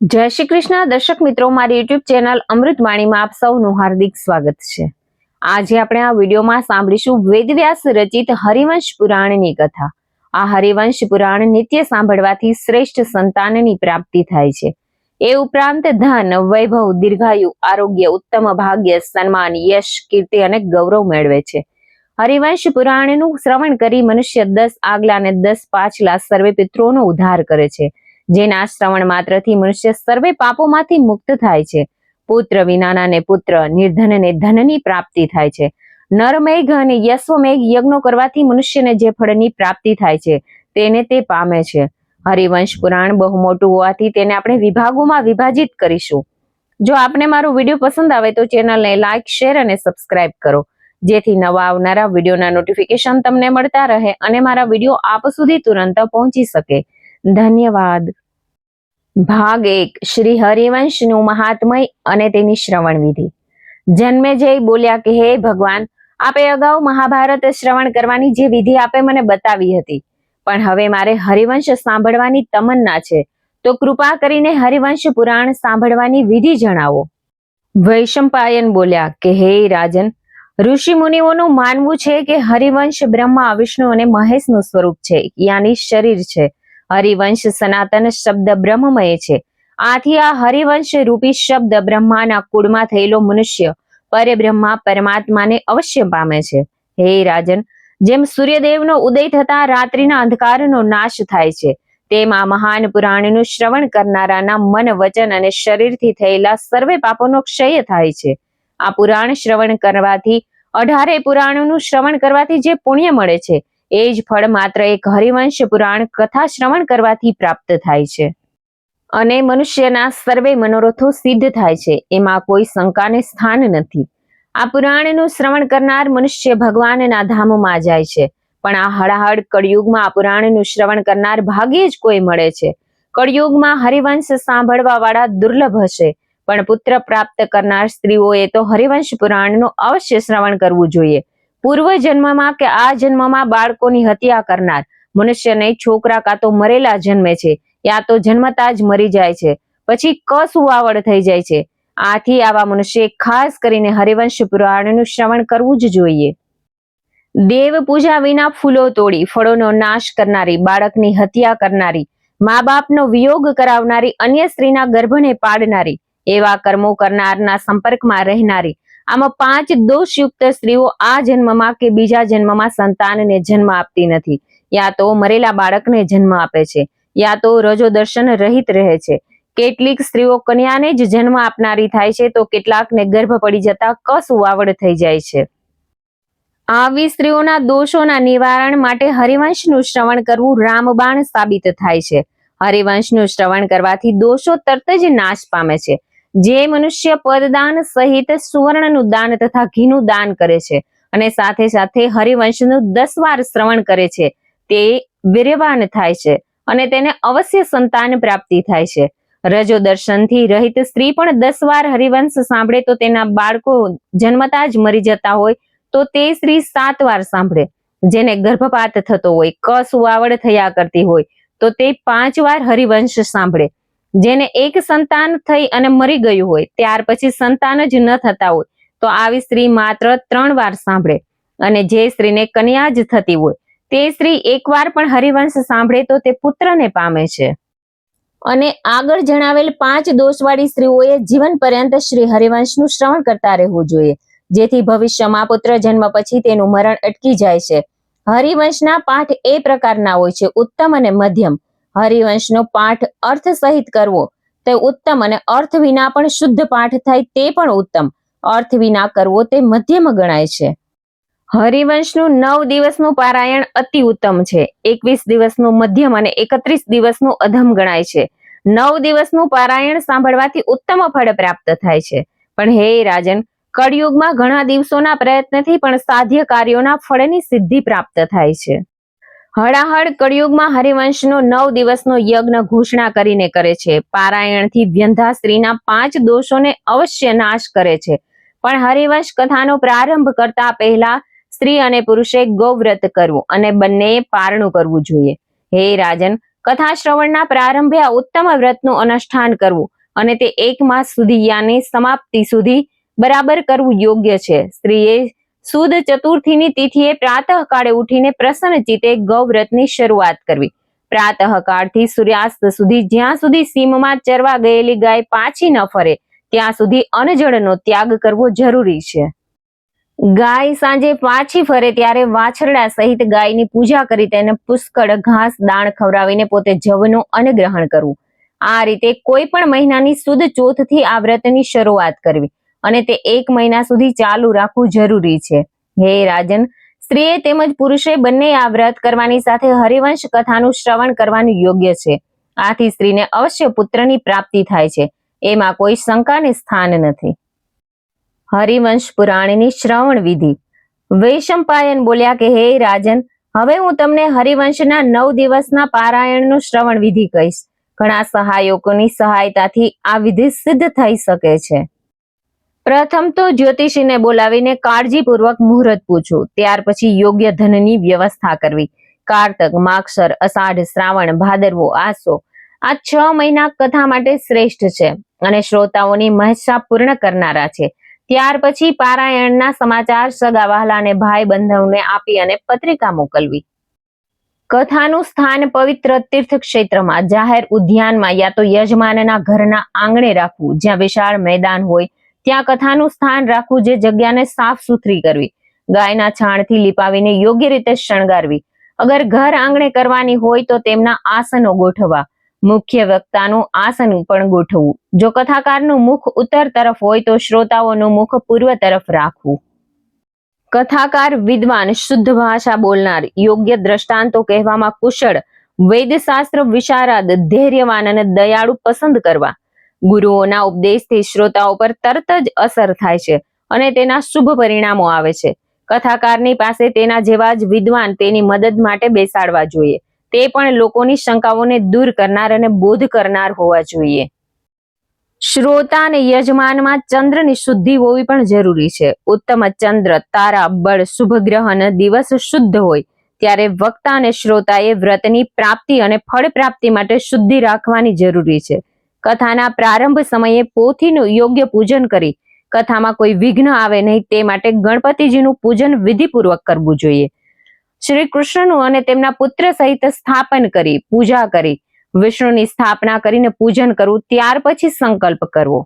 જય શ્રી કૃષ્ણ દર્શક મિત્રો, મારી યુટ્યુબ ચેનલ અમૃતવાણીમાં આપ સૌનું હાર્દિક સ્વાગત છે। આજે આપણે આ વિડીયોમાં સાંભળીશું વેદવ્યાસ રચિત હરિવંશ પુરાણની કથા। આ હરિવંશ પુરાણ નિત્ય સાંભળવાથી શ્રેષ્ઠ સંતાનની પ્રાપ્તિ થાય છે। એ ઉપરાંત ધન, વૈભવ, દીર્ઘાયુ, આરોગ્ય, ઉત્તમ ભાગ્ય, સન્માન, યશ, કીર્તિ અને ગૌરવ મેળવે છે। હરિવંશ પુરાણનું શ્રવણ કરી મનુષ્ય 10 આગલા અને 10 પાછલા સર્વે પિતૃઓનો ઉદ્ધાર કરે છે, જેના શ્રવણ માત્રથી મનુષ્ય સર્વે પાપોમાંથી મુક્ત થાય છે। પુત્ર વિનાના ને પુત્ર, નિર્ધન ને ધનની પ્રાપ્તિ થાય છે। નરમેઘ અને યશ્વમેઘ યજ્ઞો કરવાથી મનુષ્યને જે ફળની પ્રાપ્તિ થાય છે તેને તે પામે છે। હરિવંશ પુરાણ બહુ મોટું હોવાથી તેને આપણે વિભાગોમાં વિભાજિત કરીશું। જો આપને મારો વિડીયો પસંદ આવે તો ચેનલને લાઈક, શેર અને સબસ્ક્રાઇબ કરો, જેથી નવા આવનારા વિડીયોના નોટિફિકેશન તમને મળતા રહે અને મારા વિડીયો આપ સુધી તુરંત પહોંચી શકે। ધન્યવાદ। ભાગ 1, શ્રી હરિવંશનું મહાત્મય અને તેની શ્રવણ વિધિ। જન્મેજય બોલ્યા કે હે ભગવાન, આપે અગાઉ મહાભારત શ્રવણ કરવાની જે વિધિ આપે મને બતાવી હતી, પણ હવે મારે હરિવંશ સાંભળવાની તમન્ના છે, તો કૃપા કરીને હરિવંશ પુરાણ સાંભળવાની વિધિ જણાવો। વૈશંપાયન બોલ્યા કે હે રાજન, ઋષિ મુનિઓનું માનવું છે કે હરિવંશ બ્રહ્મા, વિષ્ણુ અને મહેશનું સ્વરૂપ છે, યાની શરીર છે। હરિવંશ સનાતન શબ્દ બ્રહ્મમય છે। આથી આ હરિવંશ રૂપી શબ્દ બ્રહ્માના કુળમાં થયેલો મનુષ્ય પરબ્રહ્મા પરમાત્માને અવશ્ય પામે છે। હે રાજન, જેમ સૂર્યદેવનો ઉદય થતા રાત્રિના અંધકારનો નાશ થાય છે, તેમ આ મહાન પુરાણનું શ્રવણ કરનારાના મન, વચન અને શરીરથી થયેલા સર્વે પાપોનો ક્ષય થાય છે। આ પુરાણ શ્રવણ કરવાથી 18 પુરાણોનું શ્રવણ કરવાથી જે પુણ્ય મળે છે, એ જ ફળ માત્ર એક હરિવંશ પુરાણ કથા શ્રવણ કરવાથી પ્રાપ્ત થાય છે, અને મનુષ્યના સર્વે મનોરથો સિદ્ધ થાય છે, એમાં કોઈ શંકાને સ્થાન નથી। આ પુરાણનું શ્રવણ કરનાર મનુષ્ય ભગવાનના ધામમાં જાય છે, પણ આ હળાહળ કળિયુગમાં આ પુરાણનું શ્રવણ કરનાર ભાગ્યે જ કોઈ મળે છે। કળિયુગમાં હરિવંશ સાંભળવા વાળા દુર્લભ હશે, પણ પુત્ર પ્રાપ્ત કરનાર સ્ત્રીઓએ તો હરિવંશ પુરાણનું અવશ્ય શ્રવણ કરવું જોઈએ। પૂર્વ જન્મમાં કે આ જન્મમાં બાળકોની હત્યા કરનાર મનુષ્યને છોકરા કાં તો મરેલા જન્મે છે, યા તો જન્મતા જ મરી જાય છે, પછી કસુવાવડ થઈ જાય છે। આથી આવા મનુષ્ય ખાસ કરીને હરિવંશ પુરાણનું શ્રવણ કરવું જ જોઈએ। દેવ પૂજા વિના ફૂલો તોડી, ફળોનો નાશ કરનારી, બાળકની હત્યા કરનારી, મા બાપનો વિયોગ કરાવનારી, અન્ય સ્ત્રીના ગર્ભને પાડનારી, એવા કર્મો કરનારના સંપર્કમાં રહેનારી, આમાં 5 દોષયુક્ત સ્ત્રીઓ આ જન્મમાં કે બીજા જન્મમાં સંતાનને જન્મ આપતી નથી, યા તો મરેલા બાળકને જન્મ આપે છે, યા તો રજો દર્શન રહિત રહે છે। કેટલીક સ્ત્રીઓ કન્યાને જ જન્મ આપનારી થાય છે, તો કેટલાકને ગર્ભ પડી જતા કસુવાવડ થઈ જાય છે। આવી સ્ત્રીઓના દોષોના નિવારણ માટે હરિવંશનું શ્રવણ કરવું રામબાણ સાબિત થાય છે। હરિવંશનું શ્રવણ કરવાથી દોષો તરત જ નાશ પામે છે। જે મનુષ્ય પદદાન સહિત સુવર્ણનું દાન તથા ઘીનું દાન કરે છે અને સાથે સાથે હરિવંશનું 10 વાર શ્રવણ કરે છે, તે વીર્યવાન થાય છે અને તેને અવશ્ય સંતાન પ્રાપ્તિ થાય છે। રજો દર્શનથી રહિત સ્ત્રી પણ 10 વાર હરિવંશ સાંભળે તો તેના બાળકો જન્મતા જ મરી જતા હોય તો તે સ્ત્રી 7 વાર સાંભળે। જેને ગર્ભપાત થતો હોય, કસુવાવડ થયા કરતી હોય તો તે 5 વાર હરિવંશ સાંભળે। જેને એક સંતાન થઈ અને મરી ગયું હોય, ત્યાર પછી સંતાન જ ન થતા હોય તો આવી સ્ત્રી માત્ર 3 વાર સાંભળે, અને જે સ્ત્રીને કન્યા જ થતી હોય તે સ્ત્રી 1 વાર પણ હરિવંશ સાંભળે તો તે પુત્રને પામે છે। અને આગળ જણાવેલ 5 દોષવાળી સ્ત્રીઓએ જીવન પર્યંત શ્રી હરિવંશનું શ્રવણ કરતા રહેવું જોઈએ, જેથી ભવિષ્યમાં પુત્ર જન્મ પછી તેનું મરણ અટકી જાય છે। હરિવંશના પાઠ એ પ્રકારના હોય છે, ઉત્તમ અને મધ્યમ। હરિવંશનો પાઠ અર્થ સહિત કરવો તે ઉત્તમ, અને અર્થ વિના પણ શુદ્ધ પાઠ થાય તે પણ ઉત્તમ, અર્થ વિના કરવો તે મધ્યમ ગણાય છે। હરિવંશનું 9 દિવસનું પારાયણ અતિ ઉત્તમ છે, 21 દિવસનું મધ્યમ અને 31 દિવસનું અધમ ગણાય છે। 9 દિવસનું પારાયણ સાંભળવાથી ઉત્તમ ફળ પ્રાપ્ત થાય છે, પણ હે રાજન, કળિયુગમાં ઘણા દિવસોના પ્રયત્નથી પણ સાધ્ય કાર્યોના ફળની સિદ્ધિ પ્રાપ્ત થાય છે। હળાહળ કળિયુગમાં હરિવંશનો 9 દિવસનો યજ્ઞ ઘોષણા કરીને કરે છે। પારાયણથી વ્યંધા સ્ત્રીના 5 દોષોને અવશ્ય નાશ કરે છે, પણ હરિવંશ કથાનો પ્રારંભ કરતા પહેલા સ્ત્રી અને પુરુષે ગૌવ્રત કરવું અને બંનેએ પારણું કરવું જોઈએ। હે રાજન, કથા શ્રવણના પ્રારંભે આ ઉત્તમ વ્રતનું અનુષ્ઠાન કરવું અને તે 1 માસ સુધી યાની સમાપ્તિ સુધી બરાબર કરવું યોગ્ય છે. સ્ત્રીએ સુદ ચતુર્થીની તિથિએ પ્રાતઃકાળે ઉઠીને પ્રસન્ન ચિત્તે ગૌવ્રતની શરૂઆત કરવી. પ્રાતઃકાળથી સૂર્યાસ્ત સુધી જ્યાં સુધી સીમમાં ચરવા ગયેલી ગાય પાછી ન ફરે ત્યાં સુધી અન્નજળનો ત્યાગ કરવો જરૂરી છે. ગાય સાંજે પાછી ફરે ત્યારે વાછરડા સહિત ગાયની પૂજા કરી તેને પુષ્કળ ઘાસ દાણ ખવડાવીને પોતે જવનું અન્ન ગ્રહણ કરવું. આ રીતે કોઈ પણ મહિનાની સુદ ચોથથી આ વ્રતની શરૂઆત કરવી અને તે 1 મહિના સુધી ચાલુ રાખવું જરૂરી છે. હે રાજન, સ્ત્રીએ તેમજ પુરુષે બંને આ વ્રત કરવાની સાથે હરિવંશ કથાનું શ્રવણ કરવાનું યોગ્ય છે. આથી સ્ત્રીને અવશ્ય પુત્રની પ્રાપ્તિ થાય છે, એમાં કોઈ શંકાને સ્થાન નથી. હરિવંશ પુરાણની શ્રવણ વિધિ. વૈશંપાયન બોલ્યા કે હે રાજન, હવે હું તમને હરિવંશના 9 દિવસના પારાયણનું શ્રવણ વિધિ કહીશ. ઘણા સહાયકોની સહાયતાથી આ વિધિ સિદ્ધ થઈ શકે છે. પ્રથમ તો જ્યોતિષીને બોલાવીને કાળજીપૂર્વક મુહૂર્ત પૂછવું. ત્યાર પછી યોગ્ય ધનની વ્યવસ્થા કરવી. કારતક, માગસર, અષાઢ, શ્રાવણ, ભાદરવો, આસો આ 6 મહિના કથા માટે શ્રેષ્ઠ છે અને શ્રોતાઓની મહેચ્છા પૂર્ણ કરનારા છે. ત્યાર પછી પારાયણના સમાચાર સગા વહાલા અને ભાઈ બંધુઓને આપી અને પત્રિકા મોકલવી. કથાનું સ્થાન પવિત્ર તીર્થ ક્ષેત્રમાં, જાહેર ઉદ્યાનમાં યા તો યજમાનના ઘરના આંગણે રાખવું. જ્યાં વિશાળ મેદાન હોય ત્યાં કથાનું સ્થાન રાખવું. જે જગ્યાને સાફ સુથરી કરવી. ગાયના છાણથી લીપાવીને યોગ્ય રીતે શણગારવી. અગર ઘર આંગણે કરવાની હોય તો તેમના આસનો ગોઠવવા. મુખ્ય વક્તાનું આસન પણ ગોઠવવું. જો કથાકારનું મુખ ઉત્તર તરફ હોય તો શ્રોતાઓનું મુખ પૂર્વ તરફ રાખવું. કથાકાર વિદ્વાન, શુદ્ધ ભાષા બોલનાર, યોગ્ય દ્રષ્ટાંતો કહેવામાં કુશળ, વેદશાસ્ત્ર વિશારદ, ધૈર્યવાન અને દયાળુ પસંદ કરવા. ગુરુઓના ઉપદેશથી શ્રોતાઓ પર તરત જ અસર થાય છે અને તેના શુભ પરિણામો આવે છે. કથાકારની પાસે તેના જેવા જ વિદ્વાન તેની મદદ માટે બેસાડવા જોઈએ. તે પણ લોકોની શંકાઓને દૂર કરનાર અને બોધ કરનાર હોવા જોઈએ. શ્રોતા અને યજમાનમાં ચંદ્રની શુદ્ધિ હોવી પણ જરૂરી છે. ઉત્તમ ચંદ્ર, તારા, બળ, શુભ ગ્રહ અને દિવસ શુદ્ધ હોય ત્યારે વક્તા અને શ્રોતાએ વ્રતની પ્રાપ્તિ અને ફળ પ્રાપ્તિ માટે શુદ્ધિ રાખવાની જરૂરી છે. કથાના પ્રારંભ સમયે પોથીનું યોગ્ય પૂજન કરી કથામાં કોઈ વિઘ્ન આવે નહીં તે માટે ગણપતિજીનું પૂજન વિધિપૂર્વક કરવું જોઈએ. શ્રી કૃષ્ણનું અને તેમના પુત્ર સહિત સ્થાપન કરી પૂજા કરી વિષ્ણુની સ્થાપના કરીને પૂજન કરવું. ત્યાર પછી સંકલ્પ કરવો.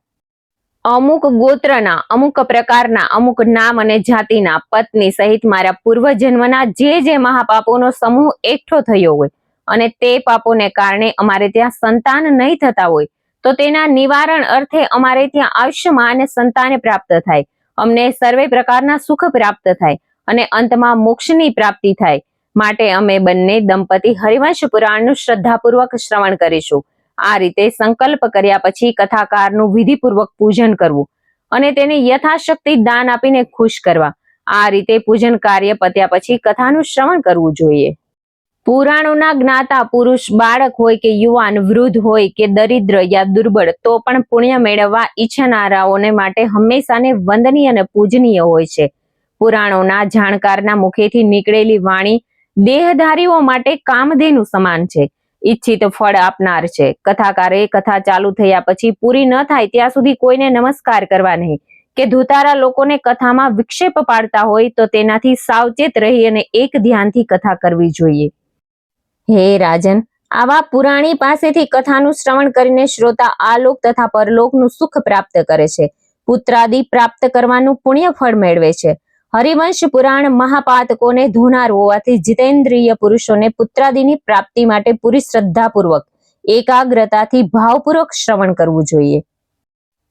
અમુક ગોત્રના, અમુક પ્રકારના, અમુક નામ અને જાતિના પત્ની સહિત મારા પૂર્વજન્મના જે મહાપાપોનો સમૂહ એકઠો થયો હોય અને તે પાપોને કારણે અમારે ત્યાં સંતાન નહીં થતા હોય તો તેના નિવારણ અર્થે અમારે ત્યાં આયુષ્યમાન સંતાન પ્રાપ્ત થાય, અમને સર્વે પ્રકારના સુખ પ્રાપ્ત થાય અને અંતમાં મોક્ષની પ્રાપ્તિ થાય માટે અમે બંને દંપતી હરિવંશ પુરાણનું શ્રદ્ધાપૂર્વક શ્રવણ કરીશું. આ રીતે સંકલ્પ કર્યા પછી કથાકારનું વિધિપૂર્વક પૂજન કરવું અને તેને યથાશક્તિ દાન આપીને ખુશ કરવા. આ રીતે પૂજન કાર્ય પત્યા પછી કથાનું શ્રવણ કરવું જોઈએ. પુરાણોના જ્ઞાતા પુરુષ, બાળક હોય કે યુવાન, વૃદ્ધ હોય કે દરિદ્ર યા દુર્બળ તો પણ પુણ્ય મેળવવા ઈચ્છનારાઓને માટે હંમેશાને વંદનીય અને પૂજનીય હોય છે. પુરાણોના જાણકારના મુખેથી નીકળેલી વાણી દેહધારીઓ માટે કામધેનુ સમાન છે, ઈચ્છિત ફળ આપનાર છે. કથાકારે કથા ચાલુ થયા પછી પૂરી ન થાય ત્યાં સુધી કોઈને નમસ્કાર કરવા નહીં કે ધુતારા લોકોને કથામાં વિક્ષેપ પાડતા હોય તો તેનાથી સાવચેત રહી અને એક ધ્યાનથી કથા કરવી જોઈએ. હે રાજન, આવા પુરાણી પાસેથી કથાનું શ્રવણ કરીને શ્રોતા આલોક તથા પરલોકનું સુખ પ્રાપ્ત કરે છે. પુત્રાદિ પ્રાપ્ત કરવાનું પુણ્ય ફળ મેળવે છે. હરિવંશ પુરાણ મહાપાતકોને ધોનાર હોવાથી જીતેન્દ્રિય પુરુષોને પુત્રાદિની પ્રાપ્તિ માટે પૂરી શ્રદ્ધાપૂર્વક એકાગ્રતાથી ભાવપૂર્વક શ્રવણ કરવું જોઈએ.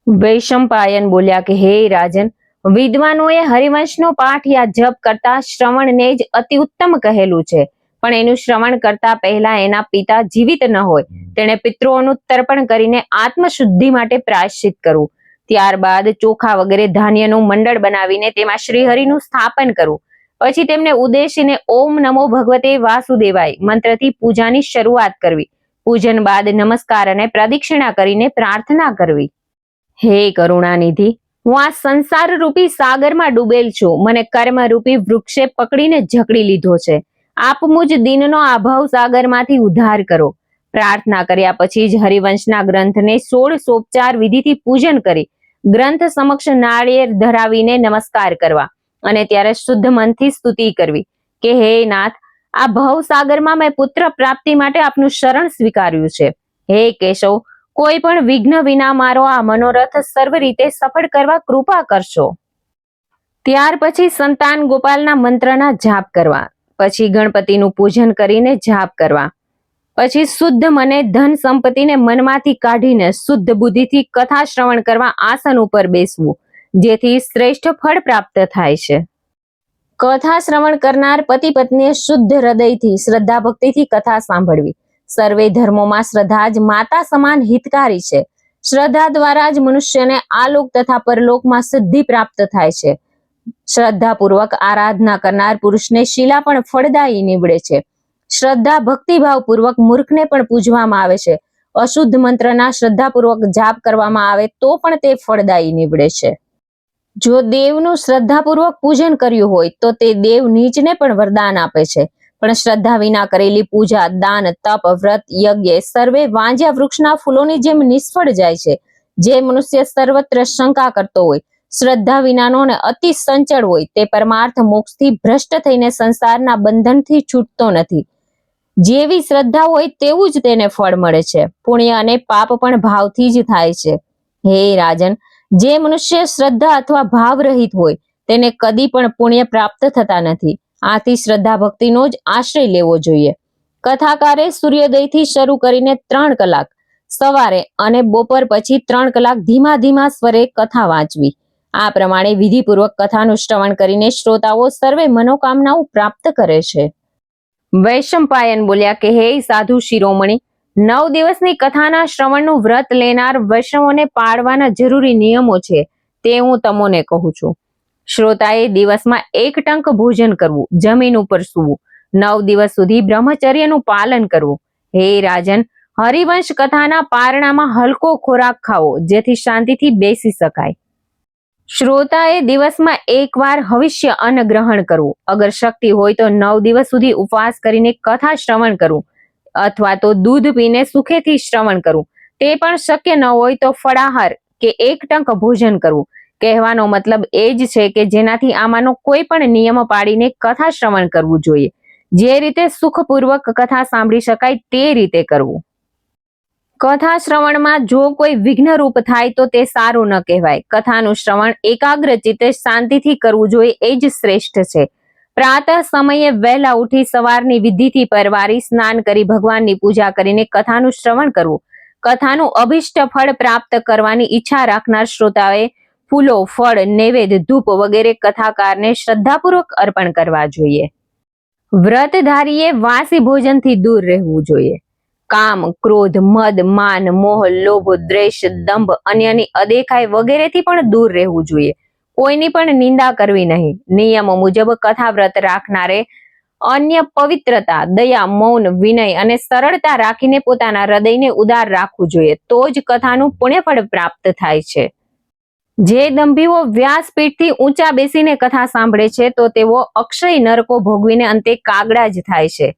વૈશંપાયન બોલ્યા કે હે રાજન, વિદ્વાનોએ હરિવંશનો પાઠ યા જપ કરતા શ્રવણને જ અતિ ઉત્તમ કહેલું છે, પણ એનું શ્રવણ કરતા પહેલા એના પિતા જીવિત ન હોય તેણે પિતૃઓનું તર્પણ કરીને આત્મશુદ્ધિ માટે પ્રાયશ્ચિત કરવું. ત્યારબાદ ચોખા વગેરે ધાન્યનું મંડળ બનાવીને તેમાં શ્રીહરિનું સ્થાપન કરવું. પછી તેમને ઉદ્દેશીને ઓમ નમો ભગવતે વાસુદેવાય મંત્રથી પૂજાની શરૂઆત કરવી. પૂજન બાદ નમસ્કાર અને પ્રદક્ષિણા કરીને પ્રાર્થના કરવી. હે કરુણાનિધિ, હું આ સંસાર રૂપી સાગરમાં ડૂબેલ છું. મને કર્મ રૂપી વૃક્ષે પકડીને જકડી લીધો છે. આપ મુજ દિનનો આ ભવ સાગરમાંથી ઉદ્ધાર કરો. પ્રાર્થના કર્યા પછી જ હરિવંશના ગ્રંથને 16 વિધિથી પૂજન કરી ગ્રંથ સમક્ષ નાળિયેર ધરાવીને નમસ્કાર કરવા અને ત્યારે શુદ્ધ મનથી સ્તુતિ કરવી કે હે નાથ, આ ભવસાગરમાં મેં પુત્ર પ્રાપ્તિ માટે આપનું શરણ સ્વીકાર્યું છે. હે કેશવ, કોઈ પણ વિઘ્ન વિના મારો આ મનોરથ સર્વ રીતે સફળ કરવા કૃપા કરશો. ત્યાર પછી સંતાન ગોપાલના મંત્રના જાપ કરવા, પછી ગણપતિનું પૂજન કરીને જાપ કરવા, પછી શુદ્ધ મને ધન સંપત્તિને મનમાંથી કાઢીને શુદ્ધ બુદ્ધિથી કથા શ્રવણ કરવા આસન ઉપર બેસવું, જેથી શ્રેષ્ઠ ફળ પ્રાપ્ત થાય છે. કથા શ્રવણ કરનાર પતિ પત્નીએ શુદ્ધ હૃદયથી શ્રદ્ધા ભક્તિથી કથા સાંભળવી. સર્વે ધર્મોમાં શ્રદ્ધા જ માતા સમાન હિતકારી છે. શ્રદ્ધા દ્વારા જ મનુષ્યને આલોક તથા પરલોકમાં સિદ્ધિ પ્રાપ્ત થાય છે. શ્રદ્ધાપૂર્વક આરાધના કરનાર પુરુષને શીલા પણ ફળદાયી નીવડે છે. શ્રદ્ધા ભક્તિભાવ પૂર્વક મૂર્ખને પણ પૂજવામાં આવે છે. અશુદ્ધ મંત્રના શ્રદ્ધાપૂર્વક જાપ કરવામાં આવે તો પણ તે ફળદાયી નીવડે છે. જો દેવનું શ્રદ્ધાપૂર્વક પૂજન કર્યું હોય તો તે દેવ નીચને પણ વરદાન આપે છે. પણ શ્રદ્ધા વિના કરેલી પૂજા, દાન, તપ, વ્રત, યજ્ઞ સર્વે વાંજ્યા વૃક્ષના ફૂલોની જેમ નિષ્ફળ જાય છે. જે મનુષ્ય સર્વત્ર શંકા કરતો હોય, શ્રદ્ધા વિનાનો અને અતિ સંચળ હોય, તે પરમાર્થ મોક્ષથી ભ્રષ્ટ થઈને સંસારના બંધનથી છૂટતો નથી. જેવી શ્રદ્ધા હોય તેવું જ તેને ફળ મળે છે. પુણ્ય અને પાપ પણ ભાવથી જ થાય છે. હે રાજન, જે મનુષ્ય શ્રદ્ધા અથવા ભાવ રહિત હોય તેને કદી પણ પુણ્ય પ્રાપ્ત થતા નથી. આથી શ્રદ્ધા ભક્તિનો જ આશ્રય લેવો જોઈએ. કથાકારે સૂર્યોદયથી શરૂ કરીને 3 કલાક સવારે અને બપોર પછી 3 કલાક ધીમા ધીમા સ્વરે કથા વાંચવી. આ પ્રમાણે વિધિપૂર્વક કથાનું શ્રવણ કરીને શ્રોતાઓ સર્વે મનોકામનાઓ પ્રાપ્ત કરે છે. વૈશંપાયન બોલ્યા કે હે સાધુ શિરોમણી, 9 દિવસની કથાના શ્રવણનું વ્રત લેનાર વૈષ્ણવોને પાળવાના જરૂરી નિયમો છે તે હું તમને કહું છું. શ્રોતાએ દિવસમાં 1 ટંક ભોજન કરવું, જમીન ઉપર સૂવું, 9 દિવસ સુધી બ્રહ્મચર્યનું પાલન કરવું. હે રાજન, હરિવંશ કથાના પારણામાં હલકો ખોરાક ખાવો, જેથી શાંતિથી બેસી શકાય. શ્રોતાએ દિવસમાં 1 વાર હવિષ્ય અન્ન ગ્રહણ કરવું. અગર શક્તિ હોય તો 9 દિવસ સુધી ઉપવાસ કરીને કથા શ્રવણ કરવું, અથવા તો દૂધ પીને સુખેથી શ્રવણ કરવું. તે પણ શક્ય ન હોય તો ફળાહાર કે 1 ટંક ભોજન કરવું. કહેવાનો મતલબ એ જ છે કે જેનાથી આમાંનો કોઈ પણ નિયમ પાડીને કથા શ્રવણ કરવું જોઈએ. જે રીતે સુખપૂર્વક કથા સાંભળી શકાય તે રીતે કરવું. કથા શ્રવણમાં જો કોઈ વિઘ્નરૂપ થાય તો તે સારું ન કહેવાય. કથાનું શ્રવણ એકાગ્ર ચિત્તે શાંતિથી કરવું જોઈએ, એ જ શ્રેષ્ઠ છે. પ્રાતઃ સમયે વહેલા ઉઠી સવારની વિધિથી પરવારી સ્નાન કરી ભગવાનની પૂજા કરીને કથાનું શ્રવણ કરવું. કથાનું અભિષ્ટ ફળ પ્રાપ્ત કરવાની ઈચ્છા રાખનાર શ્રોતાએ ફૂલો, ફળ, નૈવેદ્ય, ધૂપ વગેરે કથાકારને શ્રદ્ધાપૂર્વક અર્પણ કરવા જોઈએ. વ્રતધારીએ વાસી ભોજનથી દૂર રહેવું જોઈએ. કામ, ક્રોધ, મદ, માન, મોહ, લોભ, દ્વેષ, દંભ, અન્યની અદેખાઈ વગેરેથી પણ દૂર રહેવું જોઈએ. કોઈની પણ નિંદા કરવી નહીં. નિયમ મુજબ કથા વ્રત રાખનારે અન્ય પવિત્રતા, દયા, મૌન, વિનય અને સરળતા રાખીને પોતાના હૃદયને ઉદાર રાખવું જોઈએ. તો જ કથાનું પુણ્યફળ પ્રાપ્ત થાય છે. જે દંભીઓ વ્યાસપીઠથી ઊંચા બેસીને કથા સાંભળે છે તો તેઓ અક્ષય નરકો ભોગવીને અંતે કાગડા જ થાય છે.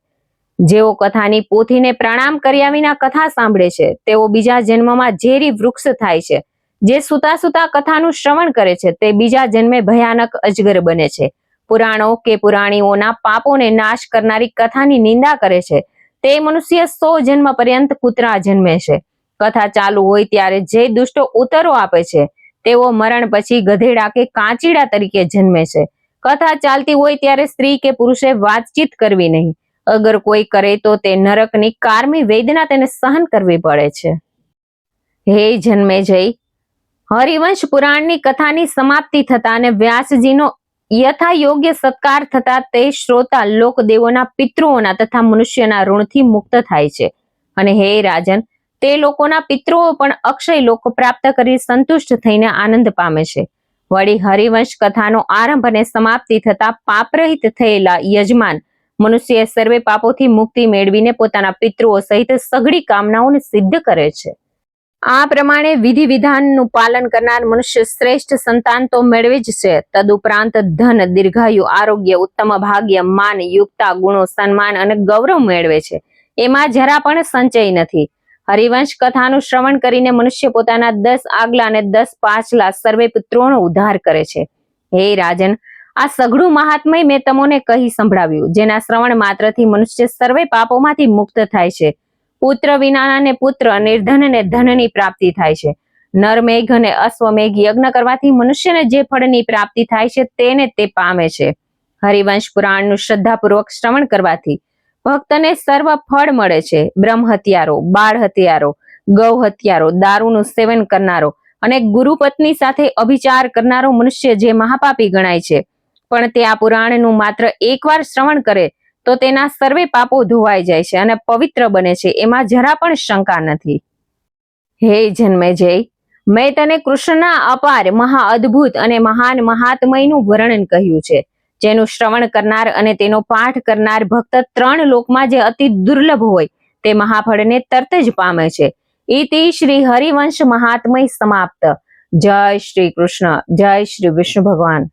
જેઓ કથાની પોથીને પ્રણામ કર્યા વિના કથા સાંભળે છે તેઓ બીજા જન્મમાં ઝેરી વૃક્ષ થાય છે. જે સૂતા સૂતા કથાનું શ્રવણ કરે છે તે બીજા જન્મે ભયાનક અજગર બને છે. પુરાણો કે પુરાણીઓના પાપોને નાશ કરનારી કથાની નિંદા કરે છે તે મનુષ્ય 100 જન્મ પર્યંત કૂતરા જન્મે છે. કથા ચાલુ હોય ત્યારે જે દુષ્ટો ઉત્તરો આપે છે તેઓ મરણ પછી ગધેડા કે કાંચીડા તરીકે જન્મે છે. કથા ચાલતી હોય ત્યારે સ્ત્રી કે પુરુષે વાતચીત કરવી નહીં. અગર કોઈ કરે તો તે નરકની કારમી વેદના તેને સહન કરવી પડે છે. હે જન્મેજય, હરિવંશ પુરાણની કથાની સમાપ્તિ થતા અને વ્યાસજીનો યથા યોગ્ય સત્કાર થતા તે શ્રોતા લોકદેવોના, પિતૃઓના તથા મનુષ્યના ઋણથી મુક્ત થાય છે. અને હે રાજન, તે લોકોના પિતૃઓ પણ અક્ષય લોક પ્રાપ્ત કરી સંતુષ્ટ થઈને આનંદ પામે છે. વળી હરિવંશ કથાનો આરંભ અને સમાપ્તિ થતા પાપરહિત થયેલા યજમાન મનુષ્ય સર્વે પાપોથી મુક્તિ મેળવીને પોતાના પિતૃઓ સહિત સઘળી કામનાઓને સિદ્ધ કરે છે. આ પ્રમાણે વિધિ વિધાનનું પાલન કરનાર મનુષ્ય શ્રેષ્ઠ સંતાન તો મેળવે જ છે, તદુપરાંત ધન, દીર્ઘાયુ, આરોગ્ય, ઉત્તમ ભાગ્ય, માન, યુક્તા, ગુણો, સન્માન અને ગૌરવ મેળવે છે. એમાં જરા પણ સંચય નથી. હરિવંશ કથાનું શ્રવણ કરીને મનુષ્ય પોતાના 10 આગલા અને 10 પાછલા સર્વે પુત્રોનો ઉદ્ધાર કરે છે. હે રાજન, આ સઘળું મહાત્મય મેં તમોને કહી સંભળાવ્યું, જેના શ્રવણ માત્રથી મનુષ્ય સર્વે પાપોમાંથી મુક્ત થાય છે. પુત્ર વિનાને પુત્ર, નિર્ધનને ધનની પ્રાપ્તિ થાય છે. નરમેઘ અને અશ્વમેઘ યજ્ઞ કરવાથી મનુષ્યને જે ફળની પ્રાપ્તિ થાય છે તેને તે પામે છે. હરિવંશ પુરાણનું શ્રદ્ધાપૂર્વક શ્રવણ કરવાથી ભક્તને સર્વ ફળ મળે છે. બ્રહ્મ હત્યારો, બાળ હત્યારો, ગૌ હત્યારો, દારૂનું સેવન કરનારો અને ગુરુ પત્ની સાથે અભિચાર કરનારો મનુષ્ય જે મહાપાપી ગણાય છે, પણ તે આ પુરાણનું માત્ર એકવાર શ્રવણ કરે તો તેના સર્વે પાપો ધોવાઈ જાય છે અને પવિત્ર બને છે. એમાં જરા પણ શંકા નથી. હે જન્મેજય, મેં તને કૃષ્ણના અપાર, મહા અદ્ભુત અને મહાન મહાત્મયનું વર્ણન કહ્યું છે, જેનું શ્રવણ કરનાર અને તેનો પાઠ કરનાર ભક્ત 3 લોકમાં જે અતિ દુર્લભ હોય તે મહાફળને તરત જ પામે છે. ઇતિ શ્રી હરિવંશ મહાત્મય સમાપ્ત. જય શ્રી કૃષ્ણ. જય શ્રી વિષ્ણુ ભગવાન.